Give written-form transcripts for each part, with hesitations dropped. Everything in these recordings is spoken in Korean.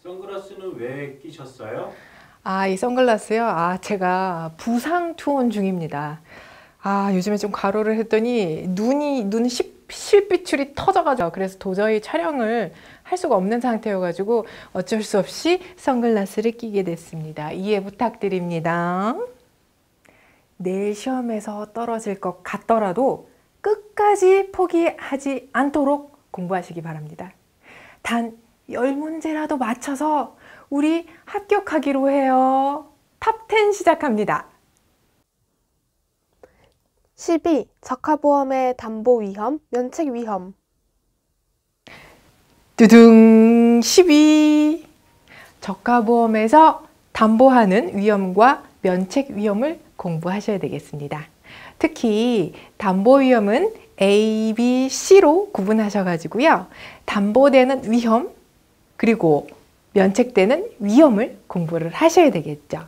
선글라스는 왜 끼셨어요? 이 선글라스요? 제가 부상 투혼 중입니다. 요즘에 좀 과로를 했더니 눈 실비출이 터져가지고 그래서 도저히 촬영을 할 수가 없는 상태여가지고 어쩔 수 없이 선글라스를 끼게 됐습니다. 이해 부탁드립니다. 내일 시험에서 떨어질 것 같더라도 끝까지 포기하지 않도록 공부하시기 바랍니다. 단 10문제라도 맞춰서 우리 합격하기로 해요. 탑10 시작합니다. 12. 적합보험의 담보 위험, 면책 위험. 두둥 12. 저가보험에서 담보하는 위험과 면책 위험을 공부하셔야 되겠습니다. 특히 담보 위험은 A, B, C로 구분하셔가지고요. 담보되는 위험 그리고 면책되는 위험을 공부를 하셔야 되겠죠.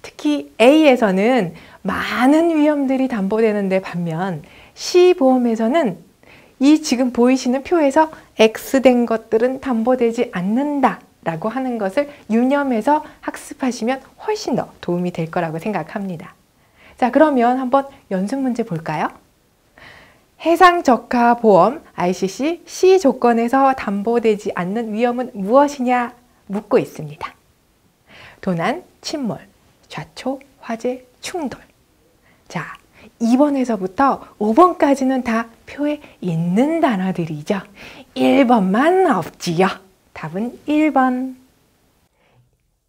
특히 A에서는 많은 위험들이 담보되는데 반면 C보험에서는 이 지금 보이시는 표에서 X된 것들은 담보되지 않는다 라고 하는 것을 유념해서 학습하시면 훨씬 더 도움이 될 거라고 생각합니다. 자, 그러면 한번 연습 문제 볼까요? 해상적합보험 ICC C 조건에서 담보되지 않는 위험은 무엇이냐 묻고 있습니다. 도난, 침몰, 좌초, 화재, 충돌. 자, 2번에서부터 5번까지는 다 표에 있는 단어들이죠. 1번만 없지요. 답은 1번.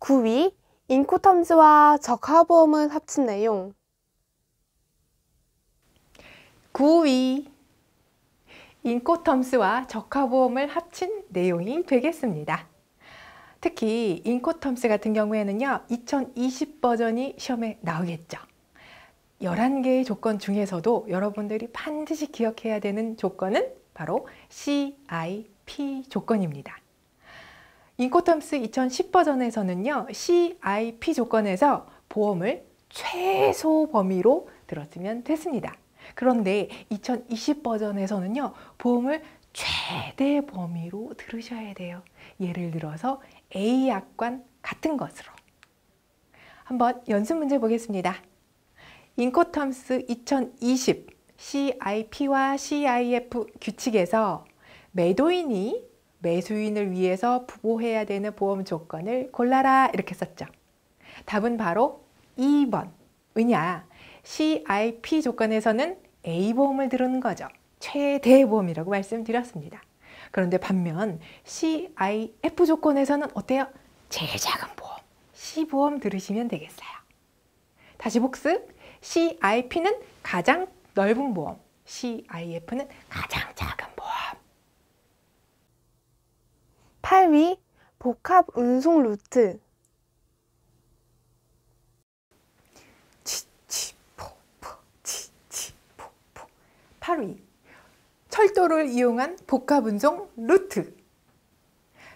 9위. 인코텀즈와 적합보험을 합친 내용. 9위. 인코텀스와 적합보험을 합친 내용이 되겠습니다. 특히 인코텀스 같은 경우에는요, 2020 버전이 시험에 나오겠죠. 11개의 조건 중에서도 여러분들이 반드시 기억해야 되는 조건은 바로 CIP 조건입니다. 인코텀스 2010 버전에서는요, CIP 조건에서 보험을 최소 범위로 들었으면 됐습니다. 그런데 2020 버전에서는요, 보험을 최대 범위로 들으셔야 돼요. 예를 들어서 A약관 같은 것으로. 한번 연습 문제 보겠습니다. 인코텀스 2020 CIP와 CIF 규칙에서 매도인이 매수인을 위해서 부보해야 되는 보험 조건을 골라라 이렇게 썼죠. 답은 바로 2번. 왜냐? CIP 조건에서는 A보험을 들은 거죠. 최대 보험이라고 말씀드렸습니다. 그런데 반면 CIF 조건에서는 어때요? 제일 작은 보험, C보험 들으시면 되겠어요. 다시 복습. CIP는 가장 넓은 보험, CIF는 가장 작은 보험. 8위. 복합 운송 루트. 8위. 철도를 이용한 복합운송 루트.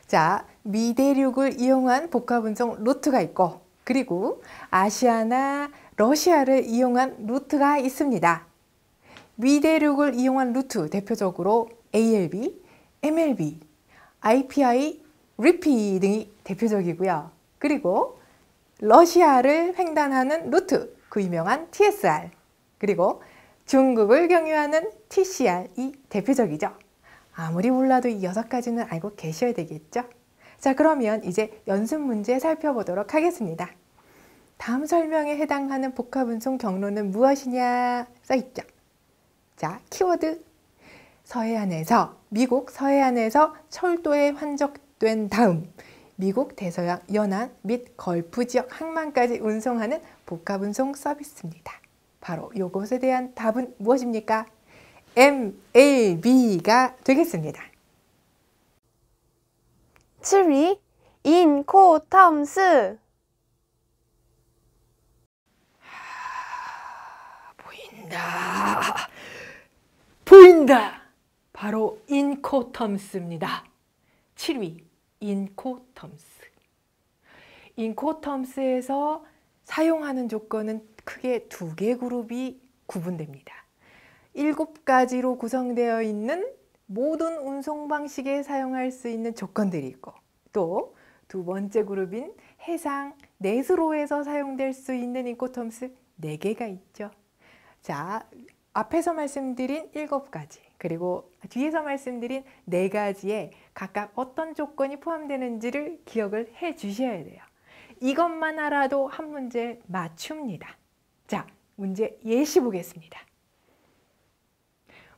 자, 미대륙을 이용한 복합운송 루트가 있고, 그리고 아시아나 러시아를 이용한 루트가 있습니다. 미대륙을 이용한 루트 대표적으로 ALB, MLB, IPI, 리피 등이 대표적이고요. 그리고 러시아를 횡단하는 루트, 그 유명한 TSR, 그리고 중국을 경유하는 TCR이 대표적이죠. 아무리 몰라도 이 6가지는 알고 계셔야 되겠죠? 자, 그러면 이제 연습 문제 살펴보도록 하겠습니다. 다음 설명에 해당하는 복합운송 경로는 무엇이냐 써있죠. 자, 키워드. 미국 서해안에서 철도에 환적된 다음 미국 대서양 연안 및 걸프 지역 항만까지 운송하는 복합운송 서비스입니다. 바로 이것에 대한 답은 무엇입니까? MLB가 되겠습니다. 7위. 인코텀스. 보인다. 바로 인코텀스입니다. 7위. 인코텀스. 인코텀스에서 사용하는 조건은 크게 2개 그룹이 구분됩니다. 7가지로 구성되어 있는 모든 운송 방식에 사용할 수 있는 조건들이 있고, 또 두 번째 그룹인 해상 내수로에서 사용될 수 있는 인코텀스 4개가 있죠. 자, 앞에서 말씀드린 7가지 그리고 뒤에서 말씀드린 4가지에 각각 어떤 조건이 포함되는지를 기억을 해 주셔야 돼요. 이것만 알아도 한 문제 맞춥니다. 자, 문제 예시 보겠습니다.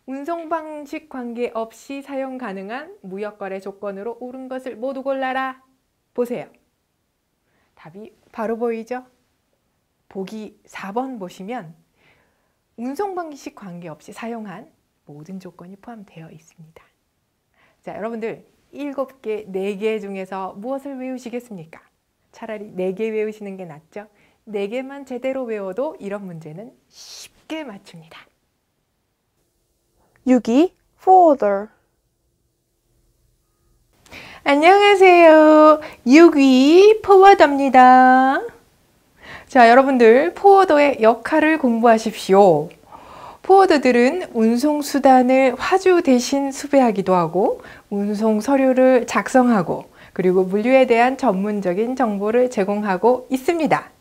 운송 방식 관계없이 사용 가능한 무역거래 조건으로 옳은 것을 모두 골라라. 보세요. 답이 바로 보이죠? 보기 4번 보시면 운송 방식 관계없이 사용한 모든 조건이 포함되어 있습니다. 자, 여러분들 7개, 4개 중에서 무엇을 외우시겠습니까? 차라리 4개 외우시는 게 낫죠? 4개만 제대로 외워도 이런 문제는 쉽게 맞춥니다. 6위 forwarder. 안녕하세요. 6위 포워더입니다. 자, 여러분들 포워더의 역할을 공부하십시오. 포워더들은 운송수단을 화주 대신 수배하기도 하고 운송 서류를 작성하고 그리고 물류에 대한 전문적인 정보를 제공하고 있습니다.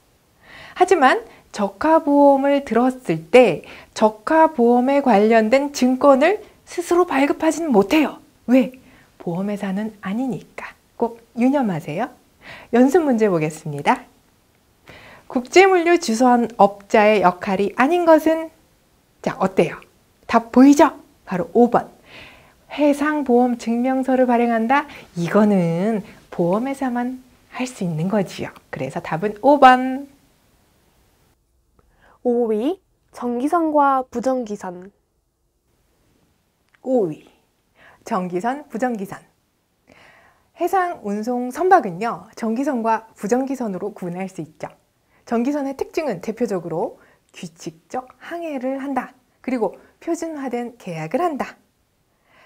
하지만 적하보험을 들었을 때 적하보험에 관련된 증권을 스스로 발급하지는 못해요. 왜? 보험회사는 아니니까. 꼭 유념하세요. 연습 문제 보겠습니다. 국제물류 주선업자의 역할이 아닌 것은? 자, 어때요? 답 보이죠? 바로 5번. 해상보험 증명서를 발행한다? 이거는 보험회사만 할 수 있는 거지요. 그래서 답은 5번. 5위 정기선과 부정기선. 5위. 정기선, 부정기선. 해상 운송 선박은요, 정기선과 부정기선으로 구분할 수 있죠. 정기선의 특징은 대표적으로 규칙적 항해를 한다. 그리고 표준화된 계약을 한다.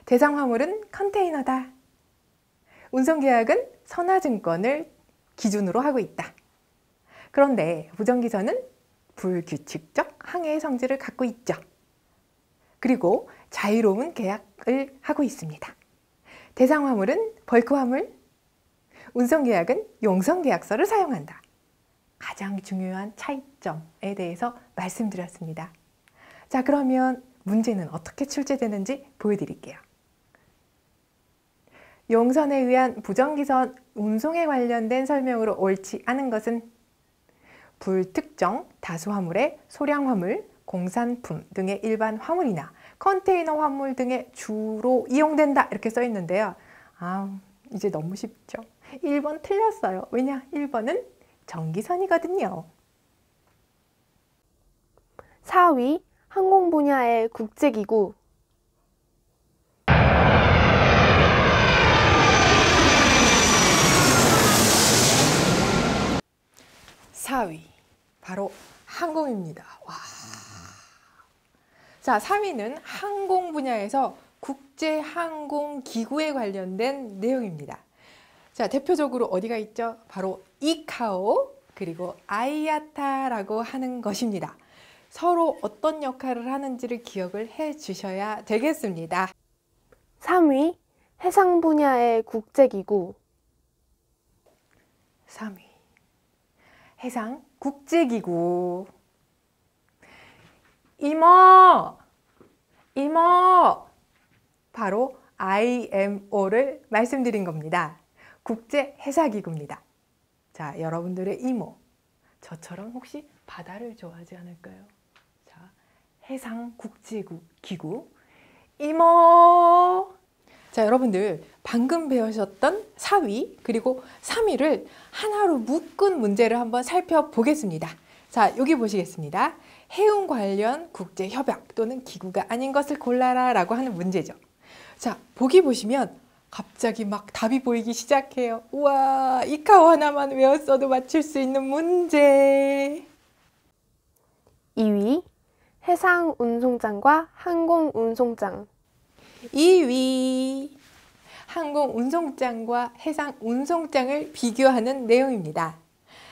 대상 화물은 컨테이너다. 운송계약은 선화증권을 기준으로 하고 있다. 그런데 부정기선은 불규칙적 항해의 성질을 갖고 있죠. 그리고 자유로운 계약을 하고 있습니다. 대상 화물은 벌크 화물, 운송계약은 용선계약서를 사용한다. 가장 중요한 차이점에 대해서 말씀드렸습니다. 자, 그러면 문제는 어떻게 출제되는지 보여드릴게요. 용선에 의한 부정기선 운송에 관련된 설명으로 옳지 않은 것은 불특정 다수 화물의 소량 화물, 공산품 등의 일반 화물이나 컨테이너 화물 등에 주로 이용된다 이렇게 써 있는데요. 이제 너무 쉽죠. 1번 틀렸어요. 왜냐? 1번은 정기선이거든요. 4위 항공 분야의 국제기구. 4위 바로 항공입니다. 와. 자, 3위는 항공 분야에서 국제항공기구에 관련된 내용입니다. 자, 대표적으로 어디가 있죠? 바로 이카오 그리고 아이아타라고 하는 것입니다. 서로 어떤 역할을 하는지를 기억을 해 주셔야 되겠습니다. 3위 해상 분야의 국제기구. 3위 해상 국제기구. 이모! 바로 IMO를 말씀드린 겁니다. 국제해사기구입니다. 자, 여러분들의 이모, 저처럼 혹시 바다를 좋아하지 않을까요? 자, 해상국제기구 이모! 자, 여러분들 방금 배우셨던 4위 그리고 3위를 하나로 묶은 문제를 한번 살펴보겠습니다. 자, 여기 보시겠습니다. 해운 관련 국제협약 또는 기구가 아닌 것을 골라라 라고 하는 문제죠. 자, 보기 보시면 갑자기 막 답이 보이기 시작해요. 우와, 이카오 하나만 외웠어도 맞출 수 있는 문제. 2위 해상운송장과 항공운송장. 2위 항공운송장과 해상운송장을 비교하는 내용입니다.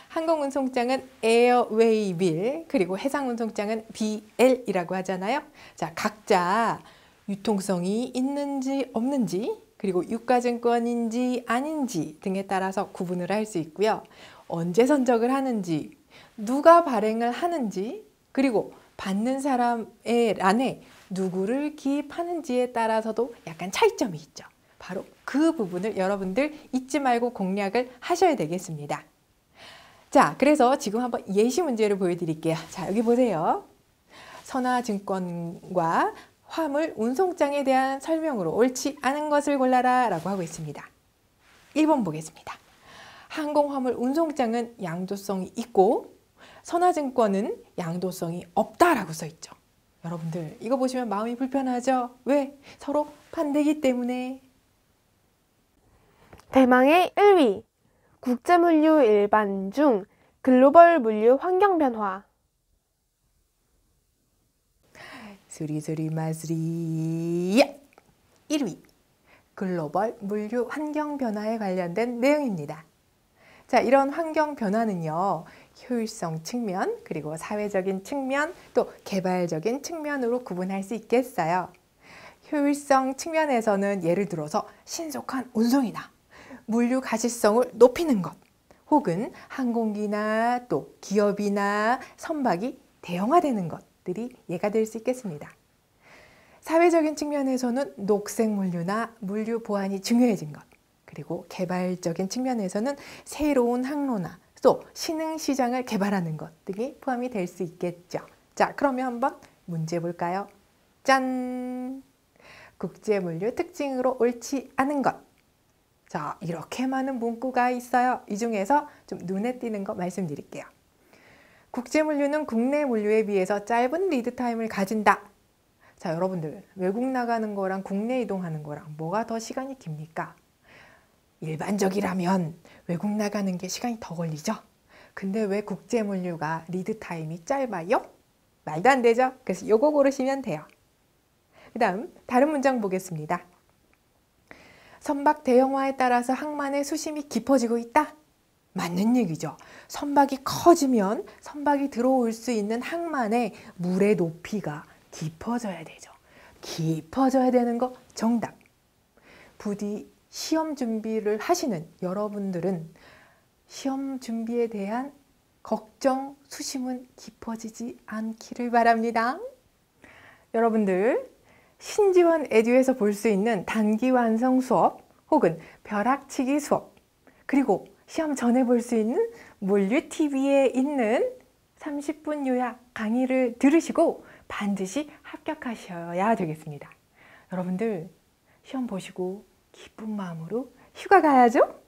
항공운송장은 에어웨이빌 그리고 해상운송장은 BL이라고 하잖아요. 자, 각자 유통성이 있는지 없는지 그리고 유가증권인지 아닌지 등에 따라서 구분을 할 수 있고요. 언제 선적을 하는지, 누가 발행을 하는지, 그리고 받는 사람의 란에 누구를 기입하는지에 따라서도 약간 차이점이 있죠. 바로 그 부분을 여러분들 잊지 말고 공략을 하셔야 되겠습니다. 자, 그래서 지금 한번 예시 문제를 보여드릴게요. 자, 여기 보세요. 선화증권과 화물 운송장에 대한 설명으로 옳지 않은 것을 골라라 라고 하고 있습니다. 1번 보겠습니다. 항공화물 운송장은 양도성이 있고 선화증권은 양도성이 없다라고 써 있죠. 여러분들 이거 보시면 마음이 불편하죠? 왜? 서로 반대이기 때문에. 대망의 1위. 국제물류 일반 중 글로벌 물류 환경 변화. 수리수리 마수리. 1위. 글로벌 물류 환경 변화에 관련된 내용입니다. 자, 이런 환경 변화는요, 효율성 측면, 그리고 사회적인 측면, 또 개발적인 측면으로 구분할 수 있겠어요. 효율성 측면에서는 예를 들어서 신속한 운송이나 물류 가시성을 높이는 것, 혹은 항공기나 또 기업이나 선박이 대형화되는 것들이 예가 될 수 있겠습니다. 사회적인 측면에서는 녹색 물류나 물류 보안이 중요해진 것, 그리고 개발적인 측면에서는 새로운 항로나 또 신흥 시장을 개발하는 것 등이 포함이 될 수 있겠죠. 자, 그러면 한번 문제 볼까요? 짠! 국제물류 특징으로 옳지 않은 것. 자, 이렇게 많은 문구가 있어요. 이 중에서 좀 눈에 띄는 거 말씀드릴게요. 국제물류는 국내 물류에 비해서 짧은 리드타임을 가진다. 자, 여러분들 외국 나가는 거랑 국내 이동하는 거랑 뭐가 더 시간이 깁니까? 일반적이라면 외국 나가는 게 시간이 더 걸리죠? 근데 왜 국제물류가 리드타임이 짧아요? 말도 안 되죠? 그래서 요거 고르시면 돼요. 그 다음 다른 문장 보겠습니다. 선박 대형화에 따라서 항만의 수심이 깊어지고 있다? 맞는 얘기죠. 선박이 커지면 선박이 들어올 수 있는 항만의 물의 높이가 깊어져야 되죠. 깊어져야 되는 거 정답. 부디 시험 준비를 하시는 여러분들은 시험 준비에 대한 걱정, 수심은 깊어지지 않기를 바랍니다. 여러분들 신지원 에듀에서 볼 수 있는 단기 완성 수업 혹은 벼락치기 수업, 그리고 시험 전에 볼 수 있는 물류TV에 있는 30분 요약 강의를 들으시고 반드시 합격하셔야 되겠습니다. 여러분들 시험 보시고 기쁜 마음으로 휴가 가야죠?